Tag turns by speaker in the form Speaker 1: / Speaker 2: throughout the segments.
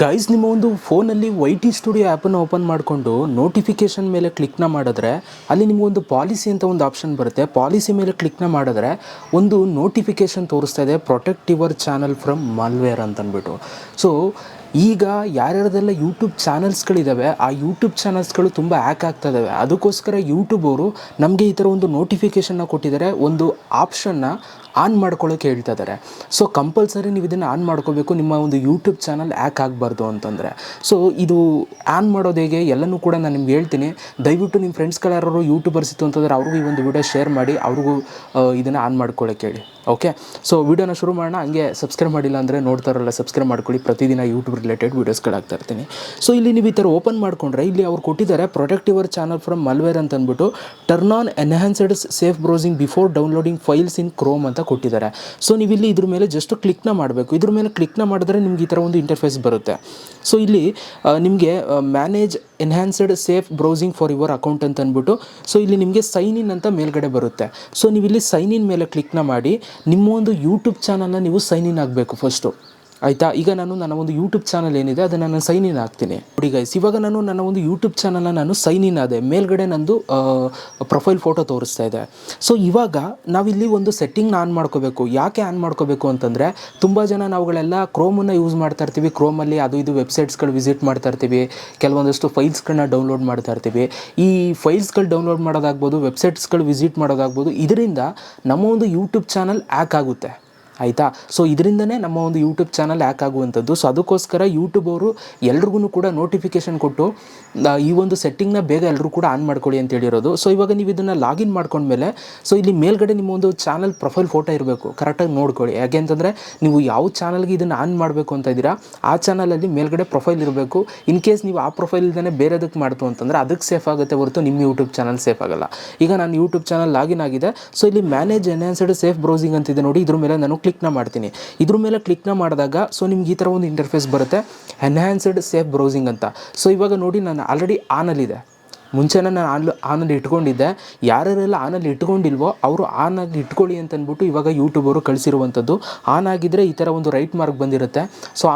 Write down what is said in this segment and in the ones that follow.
Speaker 1: Guys, ನಿಮ್ಮ ಒಂದು ಫೋನಲ್ಲಿ YT ಸ್ಟುಡಿಯೋ ಆ್ಯಪನ್ನು ಓಪನ್ ಮಾಡಿಕೊಂಡು ನೋಟಿಫಿಕೇಷನ್ ಮೇಲೆ ಕ್ಲಿಕ್ನ ಮಾಡಿದ್ರೆ ಅಲ್ಲಿ ನಿಮಗೊಂದು ಪಾಲಿಸಿ ಅಂತ ಒಂದು ಆಪ್ಷನ್ ಬರುತ್ತೆ. ಪಾಲಿಸಿ ಮೇಲೆ ಕ್ಲಿಕ್ನ ಮಾಡಿದ್ರೆ ಒಂದು ನೋಟಿಫಿಕೇಷನ್ ತೋರಿಸ್ತಾ ಇದೆ, protect your channel from malware ಅಂತಂದ್ಬಿಟ್ಟು. ಸೊ ಈಗ ಯಾರ್ಯಾರದೆಲ್ಲ ಯೂಟ್ಯೂಬ್ ಚಾನಲ್ಸ್ಗಳಿದ್ದಾವೆ, ಆ ಯೂಟ್ಯೂಬ್ ಚಾನಲ್ಸ್ಗಳು ತುಂಬ ಹ್ಯಾಕ್ ಆಗ್ತಾ ಇದ್ದಾವೆ. ಅದಕ್ಕೋಸ್ಕರ ಯೂಟ್ಯೂಬ್ ಅವರು ನಮಗೆ ಈ ಥರ ಒಂದು ನೋಟಿಫಿಕೇಷನ್ನ ಕೊಟ್ಟಿದ್ದಾರೆ, ಒಂದು ಆಪ್ಷನ್ನ ಆನ್ ಮಾಡ್ಕೊಳ್ಳೋಕೆ ಹೇಳ್ತಾ ಇದ್ದಾರೆ. ಸೊ ಕಂಪಲ್ಸರಿ ನೀವು ಇದನ್ನು ಆನ್ ಮಾಡ್ಕೋಬೇಕು, ನಿಮ್ಮ ಒಂದು ಯೂಟ್ಯೂಬ್ ಚಾನಲ್ ಹ್ಯಾಕ್ ಆಗಬಾರ್ದು ಅಂತಂದರೆ. ಸೊ ಇದು ಆನ್ ಮಾಡೋದು ಹೇಗೆ ಎಲ್ಲನೂ ಕೂಡ ನಾನು ನಿಮ್ಗೆ ಹೇಳ್ತೀನಿ. ದಯವಿಟ್ಟು ನಿಮ್ಮ ಫ್ರೆಂಡ್ಸ್ಗಳು ಯಾರು ಯೂಟ್ಯೂಬರ್ಸ್ ಇತ್ತು ಅಂತಂದರೆ ಅವ್ರಿಗೂ ಈ ಒಂದು ವಿಡಿಯೋ ಶೇರ್ ಮಾಡಿ, ಅವ್ರಿಗೂ ಇದನ್ನು ಆನ್ ಮಾಡ್ಕೊಳ್ಳೋಕೆ ಹೇಳಿ. ಓಕೆ, ಸೊ ವಿಡಿಯೋನ ಶುರು ಮಾಡೋಣ. ಹಂಗೆ ಸಬ್ಸ್ಕ್ರೈಬ್ ಮಾಡಿಲ್ಲ ಅಂದರೆ ನೋಡ್ತಾರಲ್ಲ, ಸಬ್ಸ್ಕ್ರೈಬ್ ಮಾಡ್ಕೊಳ್ಳಿ. ಪ್ರತಿದಿನ ಯೂಟ್ಯೂಬ್ ರಿಲೇಟೆಡ್ ವೀಡಿಯೋಸ್ಗಳಾಗ್ತಾ ಇರ್ತೀನಿ. ಸೊ ಇಲ್ಲಿ ನೀವು ಈ ಥರ ಓಪನ್ ಮಾಡ್ಕೊಂಡ್ರೆ ಇಲ್ಲಿ ಅವ್ರು ಕೊಟ್ಟಿದ್ದಾರೆ protect your channel from malware ಅಂತ ಅಂದ್ಬಿಟ್ಟು turn on enhanced safe browsing before downloading files in Chrome ಅಂತ ಕೊಟ್ಟಿದ್ದಾರೆ. ಸೊ ನೀವು ಇಲ್ಲಿ ಇದ್ರ ಮೇಲೆ ಜಸ್ಟ್ ಕ್ಲಿಕ್ನ ಮಾಡಬೇಕು. ಇದ್ರ ಮೇಲೆ ಕ್ಲಿಕ್ನ ಮಾಡಿದ್ರೆ ನಿಮ್ಗೆ ಈ ಥರ ಒಂದು ಇಂಟರ್ಫೇಸ್ ಬರುತ್ತೆ. ಸೊ ಇಲ್ಲಿ ನಿಮಗೆ manage enhanced safe browsing for your account ಅಂತ ಅಂದ್ಬಿಟ್ಟು, ಸೊ ಇಲ್ಲಿ ನಿಮಗೆ ಸೈನ್ ಇನ್ ಅಂತ ಮೇಲ್ಗಡೆ ಬರುತ್ತೆ. ಸೊ ನೀವು ಇಲ್ಲಿ ಸೈನ್ ಇನ್ ಮೇಲೆ ಕ್ಲಿಕ್ನ ಮಾಡಿ ನಿಮ್ಮ ಒಂದು ಯೂಟ್ಯೂಬ್ ಚಾನಲ್ನ ನೀವು ಸೈನ್ ಇನ್ ಆಗಬೇಕು ಫಸ್ಟು, ಆಯಿತಾ. ಈಗ ನಾನು ನನ್ನ ಒಂದು ಯೂಟ್ಯೂಬ್ ಚಾನಲ್ ಏನಿದೆ ಅದನ್ನು ನಾನು ಸೈನ್ ಇನ್ ಆಗ್ತೀನಿ. ನೋಡಿ ಗೈಸ್, ಇವಾಗ ನಾನು ನನ್ನ ಒಂದು ಯೂಟ್ಯೂಬ್ ಚಾನಲ್ನ ನಾನು ಸೈನ್ ಇನ್ ಆದೆ. ಮೇಲ್ಗಡೆ ನಂದು ಪ್ರೊಫೈಲ್ ಫೋಟೋ ತೋರಿಸ್ತಾ ಇದೆ. ಸೊ ಇವಾಗ ನಾವಿಲ್ಲಿ ಒಂದು ಸೆಟ್ಟಿಂಗ್ನ ಆನ್ ಮಾಡ್ಕೋಬೇಕು. ಯಾಕೆ ಆನ್ ಮಾಡ್ಕೋಬೇಕು ಅಂತಂದರೆ, ತುಂಬ ಜನ ನಾವುಗಳೆಲ್ಲ ಕ್ರೋಮನ್ನು ಯೂಸ್ ಮಾಡ್ತಾ ಇರ್ತೀವಿ. ಕ್ರೋಮಲ್ಲಿ ಅದು ಇದು ವೆಬ್ಸೈಟ್ಸ್ಗಳು ವಿಸಿಟ್ ಮಾಡ್ತಾ ಇರ್ತೀವಿ, ಕೆಲವೊಂದಷ್ಟು ಫೈಲ್ಸ್ಗಳನ್ನ ಡೌನ್ಲೋಡ್ ಮಾಡ್ತಾ ಇರ್ತೀವಿ. ಈ ಫೈಲ್ಸ್ಗಳು ಡೌನ್ಲೋಡ್ ಮಾಡೋದಾಗ್ಬೋದು, ವೆಬ್ಸೈಟ್ಸ್ಗಳು ವಿಸಿಟ್ ಮಾಡೋದಾಗ್ಬೋದು, ಇದರಿಂದ ನಮ್ಮ ಒಂದು ಯೂಟ್ಯೂಬ್ ಚಾನಲ್ ಹ್ಯಾಕ್ ಆಗುತ್ತೆ, ಆಯಿತಾ. ಸೊ ಇದರಿಂದನೇ ನಮ್ಮ ಒಂದು ಯೂಟ್ಯೂಬ್ ಚಾನಲ್ ಹ್ಯಾಕ್ ಆಗುವಂಥದ್ದು. ಸೊ ಅದಕ್ಕೋಸ್ಕರ ಯೂಟ್ಯೂಬ್ ಅವರು ಎಲ್ರಿಗೂ ಕೂಡ ನೋಟಿಫಿಕೇಷನ್ ಕೊಟ್ಟು ಈ ಒಂದು ಸೆಟ್ಟಿಂಗ್ನ ಬೇಗ ಎಲ್ಲರೂ ಕೂಡ ಆನ್ ಮಾಡ್ಕೊಳ್ಳಿ ಅಂತ ಹೇಳಿರೋದು. ಸೊ ಇವಾಗ ನೀವು ಇದನ್ನು ಲಾಗಿನ್ ಮಾಡ್ಕೊಂಡ್ಮೇಲೆ ಸೊ ಇಲ್ಲಿ ಮೇಲ್ಗಡೆ ನಿಮ್ಮ ಒಂದು ಚಾನಲ್ ಪ್ರೊಫೈಲ್ ಫೋಟೋ ಇರಬೇಕು, ಕರೆಕ್ಟಾಗಿ ನೋಡ್ಕೊಳ್ಳಿ. ಯಾಕೆ ಅಂತಂದರೆ ನೀವು ಯಾವ ಚಾನಲ್ಗೆ ಇದನ್ನು ಆನ್ ಮಾಡಬೇಕು ಅಂತ ಇದ್ದೀರಾ ಆ ಚಾನಲಲ್ಲಿ ಮೇಲ್ಗಡೆ ಪ್ರೊಫೈಲ್ ಇರಬೇಕು. ಇನ್ ಕೇಸ್ ನೀವು ಆ ಪ್ರೊಫೈಲ್ ಇಲ್ಲದೇ ಬೇರೆದಕ್ಕೆ ಮಾಡ್ತು ಅಂತಂದರೆ ಅದಕ್ಕೆ ಸೇಫ್ ಆಗುತ್ತೆ ಹೊರತು ನಿಮ್ಮ ಯೂಟ್ಯೂಬ್ ಚಾನಲ್ ಸೇಫ್ ಆಗಲ್ಲ. ಈಗ ನಾನು ಯೂಟ್ಯೂಬ್ ಚಾನಲ್ ಲಾಗಿನ್ ಆಗಿದೆ. ಸೊ ಇಲ್ಲಿ ಮ್ಯಾನೇಜ್ ಎನ್ಹಾನ್ಸ್ಡ್ ಸೇಫ್ ಬ್ರೌಸಿಂಗ್ ಅಂತಿದೆ ನೋಡಿ, ಇದ್ರ ಮೇಲೆ ನಾನು ಕ್ಲಿಕ್ನ ಮಾಡ್ತೀನಿ. ಇದ್ರ ಮೇಲೆ ಕ್ಲಿಕ್ನ ಮಾಡಿದಾಗ ಸೊ ನಿಮ್ಗೆ ಈ ಥರ ಒಂದು ಇಂಟರ್ಫೇಸ್ ಬರುತ್ತೆ, ಎನ್ಹಾನ್ಸ್ಡ್ ಸೇಫ್ ಬ್ರೌಸಿಂಗ್ ಅಂತ. ಸೊ ಇವಾಗ ನೋಡಿ, ನಾನು ಆಲ್ರೆಡಿ ಆನಲ್ಲಿದೆ. ಮುಂಚೆನೇ ನಾನು ಆನಲ್ಲಿ ಇಟ್ಕೊಂಡಿದ್ದೆ. ಯಾರ್ಯಾರೆಲ್ಲ ಆನಲ್ಲಿ ಇಟ್ಕೊಂಡಿಲ್ವೋ ಅವರು ಆನಲ್ಲಿ ಇಟ್ಕೊಳ್ಳಿ ಅಂತಂದ್ಬಿಟ್ಟು ಇವಾಗ ಯೂಟ್ಯೂಬರು ಕಳಿಸಿರುವಂಥದ್ದು. ಆನ್ ಆಗಿದ್ದರೆ ಈ ಥರ ಒಂದು ರೈಟ್ ಮಾರ್ಕ್ ಬಂದಿರುತ್ತೆ. ಸೊ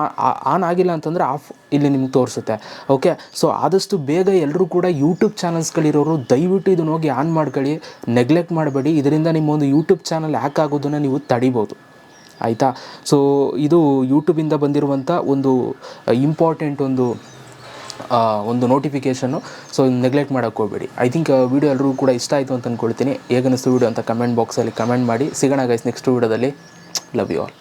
Speaker 1: ಆನ್ ಆಗಿಲ್ಲ ಅಂತಂದರೆ ಆಫ್ ಇಲ್ಲಿ ನಿಮ್ಗೆ ತೋರಿಸುತ್ತೆ. ಓಕೆ, ಸೊ ಆದಷ್ಟು ಬೇಗ ಎಲ್ಲರೂ ಕೂಡ ಯೂಟ್ಯೂಬ್ ಚಾನಲ್ಸ್ಗಳಿರೋರು ದಯವಿಟ್ಟು ಇದನ್ನ ಹೋಗಿ ಆನ್ ಮಾಡ್ಕೊಳ್ಳಿ, ನೆಗ್ಲೆಕ್ಟ್ ಮಾಡಬೇಡಿ. ಇದರಿಂದ ನಿಮ್ಮ ಒಂದು ಯೂಟ್ಯೂಬ್ ಚಾನಲ್ ಹ್ಯಾಕ್ ಆಗೋದನ್ನು ನೀವು ತಡಿಬೋದು, ಆಯಿತಾ. ಸೊ ಇದು ಯೂಟ್ಯೂಬಿಂದ ಬಂದಿರುವಂಥ ಒಂದು ಇಂಪಾರ್ಟೆಂಟ್ ಒಂದು ನೋಟಿಫಿಕೇಷನ್ನು. ಸೊ ನೆಗ್ಲೆಕ್ಟ್ ಮಾಡೋಕ್ಕೆ ಹೋಗಬೇಡಿ. ಐ ಥಿಂಕ್ ವೀಡಿಯೋ ಎಲ್ಲರೂ ಕೂಡ ಇಷ್ಟ ಆಯಿತು ಅಂತ ಅಂದ್ಕೊಳ್ತೀನಿ. ಹೇಗನ್ನಿಸ್ತು ವೀಡಿಯೋ ಅಂತ ಕಮೆಂಟ್ ಬಾಕ್ಸಲ್ಲಿ ಕಮೆಂಟ್ ಮಾಡಿ. ಸಿಗೋಣ ಗೈಸ್ ನೆಕ್ಸ್ಟ್ ವೀಡಿಯೋದಲ್ಲಿ. Love you all.